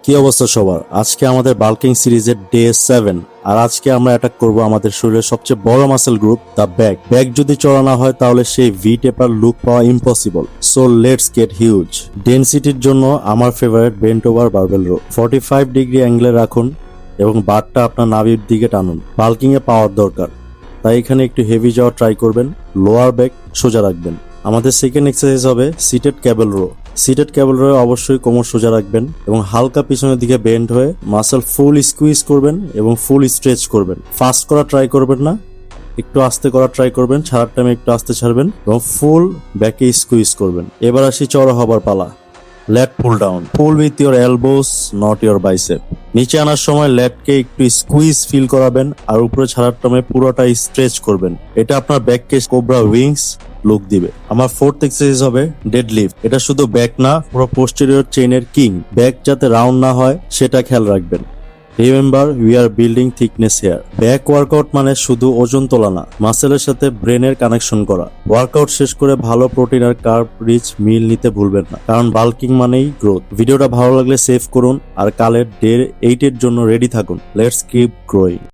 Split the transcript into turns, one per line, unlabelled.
কি অবস্থা সবার? আজকে আমাদের বাল্কিং সিরিজের ডে 7 আর আজকে আমরা অ্যাটাক করব আমাদের শরীরের সবচেয়ে বড় muscle group the back. Back যদি চড়া না হয় তাহলে সেই ভি টেপার লুক পাওয়া impossible. So let's get huge. ডেনসিটির জন্য আমার favourite bent over barbell row. 45 degree অ্যাঙ্গেলে রাখুন এবং বারটা আপনার নাভির দিকে টানুন। বাল্কিং এ পাওয়ার দরকার, তাই এখানে একটু হেভি যাওয়া ট্রাই করবেন। লোয়ার ব্যাক সোজা রাখবেন। আমাদের সেকেন্ড এক্সারসাইজ হবে seated cable row. Seated cable row অবশ্যই কোমর সোজা রাখবেন এবং হালকা পিছনের দিকে বেন্ড হয়ে মাসল ফুল স্কুইজ করবেন এবং ফুল স্ট্রেচ করবেন। ফাস্ট করা ট্রাই করবেন না, একটু আস্তে করা ট্রাই করবেন। ছাড়ার টাইমে একটু আস্তে ছাড়বেন এবং ফুল ব্যাকে স্কুইজ করবেন। এবার আসি চড়া হবার পালা। Let pull down, pull with your elbows not your bicep. নিচে আনার সময় লেটকে একটু স্কুইজ ফিল করাবেন আর উপরে ছাড়ার টাইমে পুরোটা স্ট্রেচ করবেন। এটা আপনার ব্যাককে কোবরা উইংস লুক দিবে। আমার ফোর্থ এক্সারসাইজ হবে ডেড লিফট। এটা শুধু ব্যাক না, পুরো পোস্টেরিয়র চেইনের কিং। ব্যাক যাতে রাউন্ড না হয় সেটা খেয়াল রাখবেন। Remember, we are building thickness here. Back workout মানে শুধু ওজন তোলা না, মাসেলের সাথে ব্রেনের কানেকশন করা। ওয়ার্কআউট শেষ করে ভালো প্রোটিন আর কার্ব রিচ মিল নিতে ভুলবেন না, কারণ বাল্কিং মানেই গ্রোথ। ভিডিওটা ভালো লাগলে সেভ করুন আর কালের ডে 8 এর জন্য রেডি থাকুন। Let's keep growing.